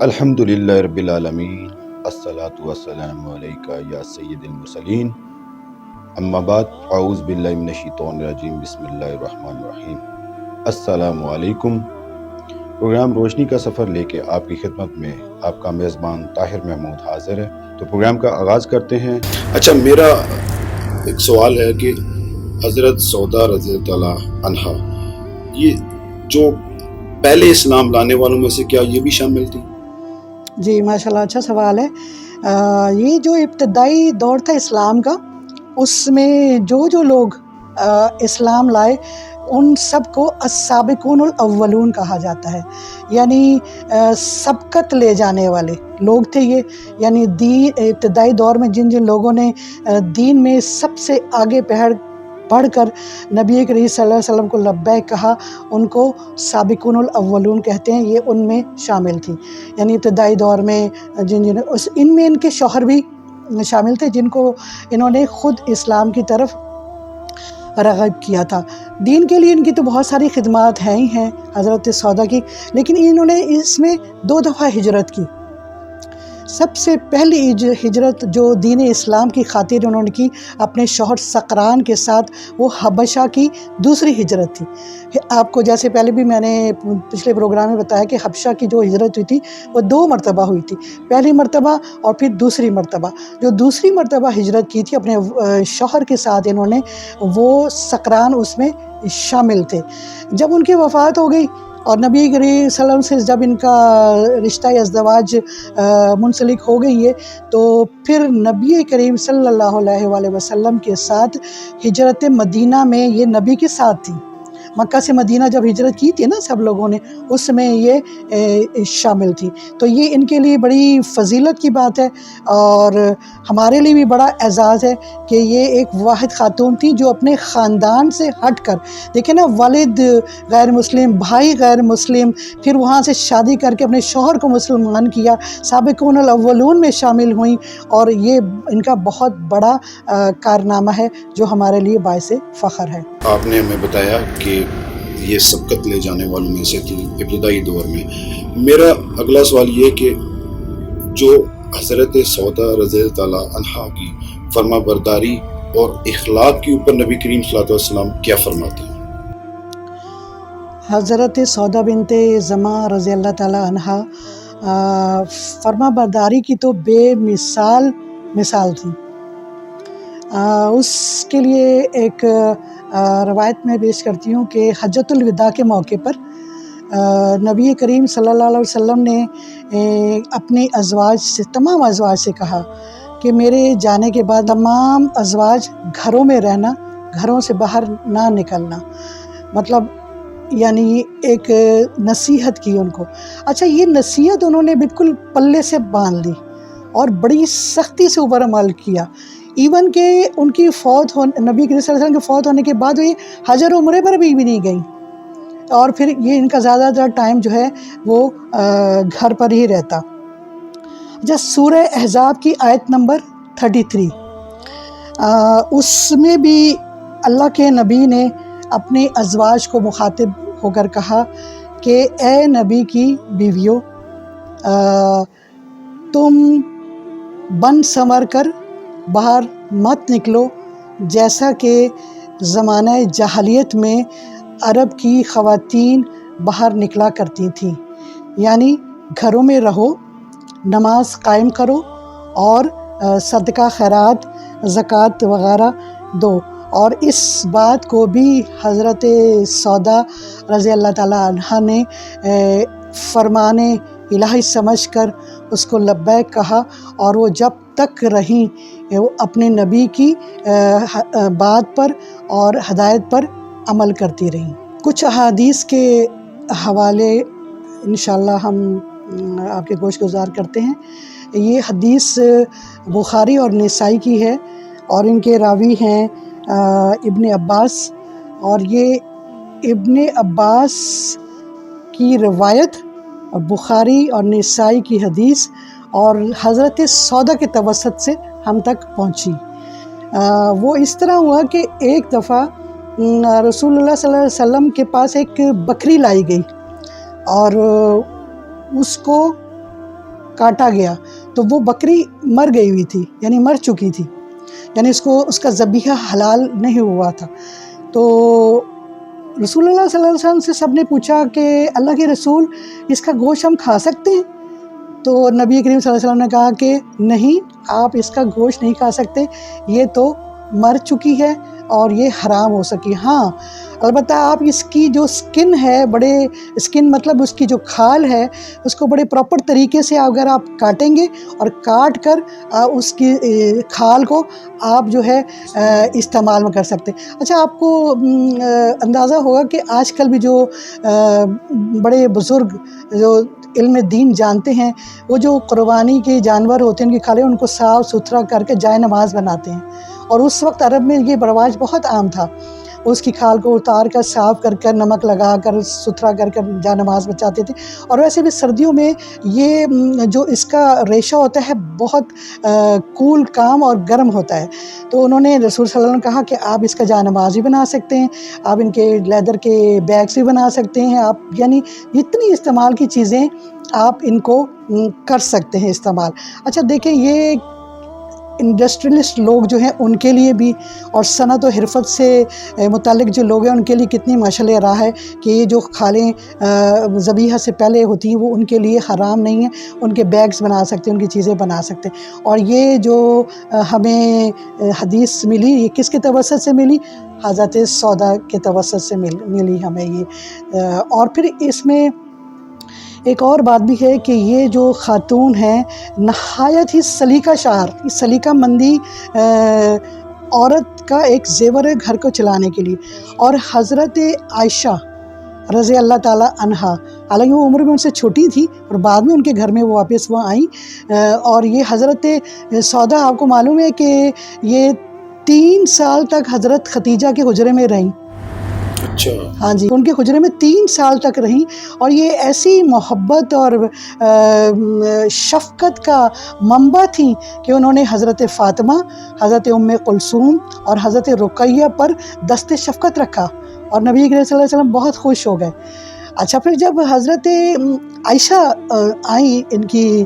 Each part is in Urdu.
الحمدللہ رب العالمین، الصلاۃ والسلام علیکہ یا سید المرسلین، اما بعد، اعوذ باللہ من الشیطان الرجیم، بسم اللہ الرحمن الرحیم۔ السلام علیکم۔ پروگرام روشنی کا سفر لے کے آپ کی خدمت میں آپ کا میزبان طاہر محمود حاضر ہے۔ تو پروگرام کا آغاز کرتے ہیں۔ اچھا، میرا ایک سوال ہے کہ حضرت سودا رضی اللہ عنہا، یہ جو پہلے اسلام لانے والوں میں سے کیا یہ بھی شامل تھی؟ جی ماشاءاللہ، اچھا سوال ہے۔ یہ جو ابتدائی دور تھا اسلام کا، اس میں جو لوگ اسلام لائے ان سب کو السابقون الاولون کہا جاتا ہے، یعنی سبقت لے جانے والے لوگ تھے یہ، یعنی ابتدائی دور میں جن لوگوں نے دین میں سب سے آگے بڑھ کر نبی کریم صلی اللہ علیہ وسلم کو لبیک کہا، ان کو سابقون الاولون کہتے ہیں۔ یہ ان میں شامل تھی، یعنی ابتدائی دور میں ان میں ان کے شوہر بھی شامل تھے، جن کو انہوں نے خود اسلام کی طرف رغب کیا تھا۔ دین کے لیے ان کی تو بہت ساری خدمات ہیں ہی ہیں حضرت سودا کی، لیکن انہوں نے اس میں 2 دفعہ ہجرت کی۔ سب سے پہلی ہجرت جو دین اسلام کی خاطر انہوں نے کی اپنے شوہر سقران کے ساتھ، وہ حبشہ کی دوسری ہجرت تھی۔ آپ کو جیسے پہلے بھی میں نے پچھلے پروگرام میں بتایا کہ حبشہ کی جو ہجرت ہوئی تھی وہ 2 مرتبہ ہوئی تھی، پہلی مرتبہ اور پھر دوسری مرتبہ۔ جو دوسری مرتبہ ہجرت کی تھی اپنے شوہر کے ساتھ انہوں نے، وہ سقران اس میں شامل تھے۔ جب ان کی وفات ہو گئی اور نبی کریم صلی اللہ علیہ وسلم سے جب ان کا رشتہ ازدواج منسلک ہو گئی ہے، تو پھر نبی کریم صلی اللہ علیہ وآلہ وسلم کے ساتھ ہجرت مدینہ میں یہ نبی کے ساتھ تھی۔ مکہ سے مدینہ جب ہجرت کی تھی نا سب لوگوں نے، اس میں یہ شامل تھی۔ تو یہ ان کے لیے بڑی فضیلت کی بات ہے، اور ہمارے لیے بھی بڑا اعزاز ہے کہ یہ ایک واحد خاتون تھی جو اپنے خاندان سے ہٹ کر، دیکھیں نا، والد غیر مسلم، بھائی غیر مسلم، پھر وہاں سے شادی کر کے اپنے شوہر کو مسلمان کیا، سابقون الاولون میں شامل ہوئیں، اور یہ ان کا بہت بڑا کارنامہ ہے جو ہمارے لیے باعث فخر ہے۔ آپ نے ہمیں بتایا کہ یہ سبقت لے جانے والوں میں سے تھی ابتدائی دور میں۔ میرا اگلا سوال یہ کہ جو حضرت سودا رضی اللہ عنہا کی فرما برداری اور اخلاق کے اوپر نبی کریم صلی اللہ علیہ وسلم کیا فرماتے ہیں؟ حضرت سودا بنت زمع رضی اللہ تعالیٰ عنہا فرما برداری کی تو بے مثال تھی۔ اس کے لیے ایک روایت میں پیش کرتی ہوں کہ حجۃ الوداع کے موقع پر نبی کریم صلی اللہ علیہ وسلم نے اپنے تمام ازواج سے کہا کہ میرے جانے کے بعد تمام ازواج گھروں میں رہنا، گھروں سے باہر نہ نکلنا، مطلب یعنی ایک نصیحت کی ان کو۔ اچھا، یہ نصیحت انہوں نے بالکل پلے سے باندھ لی اور بڑی سختی سے اوپر عمل کیا، ایون کہ ان کی نبی کریم صلی اللہ علیہ وسلم کے فوت ہونے کے بعد یہ حج اور عمرے پر بھی نہیں گئیں، اور پھر یہ ان کا زیادہ تر ٹائم جو ہے وہ گھر پر ہی رہتا۔ جس سورہ احزاب کی آیت نمبر 33، اس میں بھی اللہ کے نبی نے اپنے ازواج کو مخاطب ہو کر کہا کہ اے نبی کی بیویوں، تم بن سنور کر باہر مت نکلو، جیسا کہ زمانہ جاہلیت میں عرب کی خواتین باہر نکلا کرتی تھیں، یعنی گھروں میں رہو، نماز قائم کرو اور صدقہ خیرات زکوٰۃ وغیرہ دو۔ اور اس بات کو بھی حضرت سودا رضی اللہ تعالیٰ عنہا نے فرمان الہی سمجھ کر اس کو لبیک کہا، اور وہ جب تک رہیں وہ اپنے نبی کی بات پر اور ہدایت پر عمل کرتی رہیں۔ کچھ احادیث کے حوالے انشاءاللہ ہم آپ کے گوش گزار کرتے ہیں۔ یہ حدیث بخاری اور نسائی کی ہے، اور ان کے راوی ہیں ابن عباس، اور یہ ابن عباس کی روایت اور بخاری اور نسائی کی حدیث اور حضرت سودا کے توسط سے ہم تک پہنچی۔ وہ اس طرح ہوا کہ ایک دفعہ رسول اللہ صلی اللہ علیہ وسلم کے پاس ایک بکری لائی گئی اور اس کو کاٹا گیا، تو وہ بکری مر گئی ہوئی تھی، یعنی مر چکی تھی، یعنی اس کا ذبیحہ حلال نہیں ہوا تھا۔ تو رسول اللہ صلی اللہ علیہ وسلم سے سب نے پوچھا کہ اللہ کے رسول، اس کا گوشت ہم کھا سکتے ہیں؟ تو نبی کریم صلی اللہ علیہ وسلم نے کہا کہ نہیں، آپ اس کا گوشت نہیں کھا سکتے، یہ تو مر چکی ہے اور یہ حرام ہو سکی۔ ہاں البتہ آپ اس کی جو سکن ہے، بڑے سکن مطلب اس کی جو کھال ہے، اس کو بڑے پراپر طریقے سے اگر آپ کاٹیں گے اور کاٹ کر اس کی کھال کو آپ جو ہے استعمال میں کر سکتے۔ اچھا، آپ کو اندازہ ہوگا کہ آج کل بھی جو بڑے بزرگ جو علم دین جانتے ہیں، وہ جو قربانی کے جانور ہوتے ہیں ان کی کھالیں ان کو صاف ستھرا کر کے جائے نماز بناتے ہیں، اور اس وقت عرب میں یہ رواج بہت عام تھا، اس کی کھال کو اتار کر صاف کر کر نمک لگا کر ستھرا کر کر جائے نماز بچاتے تھے۔ اور ویسے بھی سردیوں میں یہ جو اس کا ریشہ ہوتا ہے بہت کول کام اور گرم ہوتا ہے، تو انہوں نے رسول صلی اللہ علیہ وسلم کہا کہ آپ اس کا جائے نماز بھی بنا سکتے ہیں، آپ ان کے لیدر کے بیگس بھی بنا سکتے ہیں، آپ یعنی جتنی استعمال کی چیزیں آپ ان کو کر سکتے ہیں استعمال۔ اچھا دیکھیں، یہ انڈسٹریلسٹ لوگ جو ہیں ان کے لیے بھی، اور صنعت و حرفت سے متعلق جو لوگ ہیں ان کے لیے کتنی ماشاءاللہ راہ ہے کہ یہ جو کھالیں ذبیحہ سے پہلے ہوتی ہیں وہ ان کے لیے حرام نہیں ہیں، ان کے بیگز بنا سکتے ہیں، ان کی چیزیں بنا سکتے ہیں۔ اور یہ جو ہمیں حدیث ملی، یہ کس کے توسط سے ملی؟ حضرت سودا کے توسط سے ملی ہمیں یہ۔ اور پھر اس میں ایک اور بات بھی ہے کہ یہ جو خاتون ہیں نہایت ہی سلیقہ شعر، سلیقہ مندی عورت کا ایک زیور ہے گھر کو چلانے کے لیے۔ اور حضرت عائشہ رضی اللہ تعالیٰ عنہا، حالانکہ وہ عمر میں ان سے چھوٹی تھی اور بعد میں ان کے گھر میں وہ واپس وہ آئیں، اور یہ حضرت سودا آپ کو معلوم ہے کہ یہ 3 سال تک حضرت ختیجہ کے حجرے میں رہیں۔ اچھا، ہاں جی، ان کے حجرے میں 3 سال تک رہیں، اور یہ ایسی محبت اور شفقت کا منبع تھیں کہ انہوں نے حضرت فاطمہ، حضرت ام کلثوم اور حضرت رقیہ پر دست شفقت رکھا، اور نبی کریم صلی اللہ علیہ وسلم بہت خوش ہو گئے۔ اچھا، پھر جب حضرت عائشہ آئیں ان کی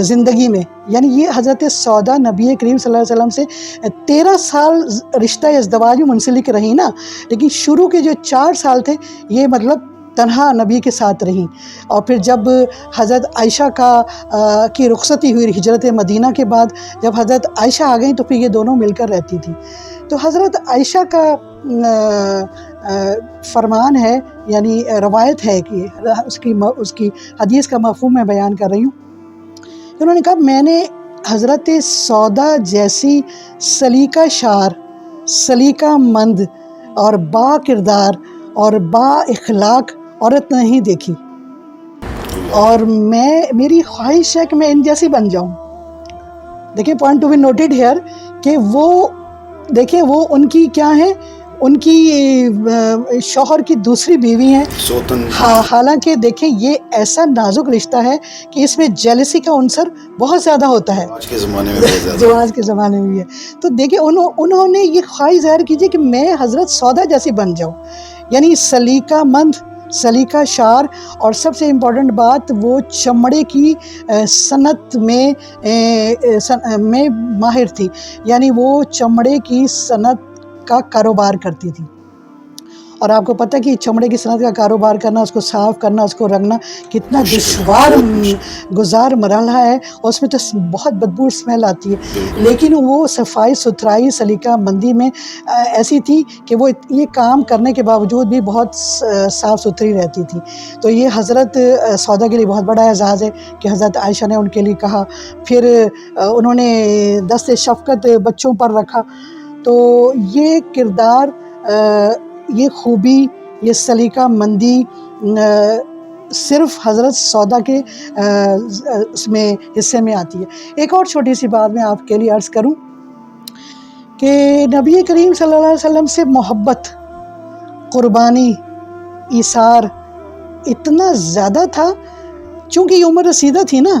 زندگی میں، یعنی یہ حضرت سودا نبی کریم صلی اللہ علیہ وسلم سے 13 سال رشتہ ازدواج میں منسلک رہی نا، لیکن شروع کے جو 4 سال تھے یہ مطلب تنہا نبی کے ساتھ رہیں۔ اور پھر جب حضرت عائشہ کی رخصتی ہوئی ہجرت مدینہ کے بعد، جب حضرت عائشہ آ گئیں تو پھر یہ دونوں مل کر رہتی تھی۔ تو حضرت عائشہ کا فرمان ہے، یعنی روایت ہے کہ اس کی حدیث کا مفہوم میں بیان کر رہی ہوں کہ انہوں نے کہا میں نے حضرت سودا جیسی سلیقہ شعر، سلیقہ مند اور با کردار اور با اخلاق عورت نہیں دیکھی، اور میری خواہش ہے کہ میں ان جیسی بن جاؤں۔ دیکھیں point to be noted here کہ وہ دیکھیں وہ ان کی کیا ہیں، ان کی شوہر کی دوسری بیوی ہیں، حالانکہ دیکھیں یہ ایسا نازک رشتہ ہے کہ اس میں جیلسی کا عنصر بہت زیادہ ہوتا ہے، آج کے زمانے میں بہت زیادہ، جو آج کے زمانے میں بھی ہے۔ تو دیکھیں انہوں نے یہ خواہش ظاہر کیجیے کہ میں حضرت سودا جیسی بن جاؤں، یعنی سلیقہ مند، سلیقہ شعر، اور سب سے امپورٹنٹ بات وہ چمڑے کی صنعت میں ماہر تھی، یعنی وہ چمڑے کی صنعت کا کاروبار کرتی تھی۔ اور آپ کو پتہ ہے کہ چمڑے کی صنعت کا کاروبار کرنا، اس کو صاف کرنا، اس کو رنگنا کتنا دشوار گزار مرحلہ ہے، اور اس میں تو بہت بدبو اسمیل آتی ہے، لیکن وہ صفائی ستھرائی سلیقہ مندی میں ایسی تھی کہ وہ یہ کام کرنے کے باوجود بھی بہت صاف ستھری رہتی تھی۔ تو یہ حضرت سودا کے لیے بہت بڑا اعزاز ہے کہ حضرت عائشہ نے ان کے لیے کہا، پھر انہوں نے دست شفقت بچوں پر رکھا۔ تو یہ کردار، یہ خوبی، یہ سلیقہ مندی صرف حضرت سودا کے اس میں حصے میں آتی ہے۔ ایک اور چھوٹی سی بات میں آپ کے لیے عرض کروں کہ نبی کریم صلی اللہ علیہ وسلم سے محبت، قربانی، ایثار اتنا زیادہ تھا، چونکہ یہ عمر رسیدہ تھی نا،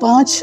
5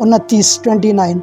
29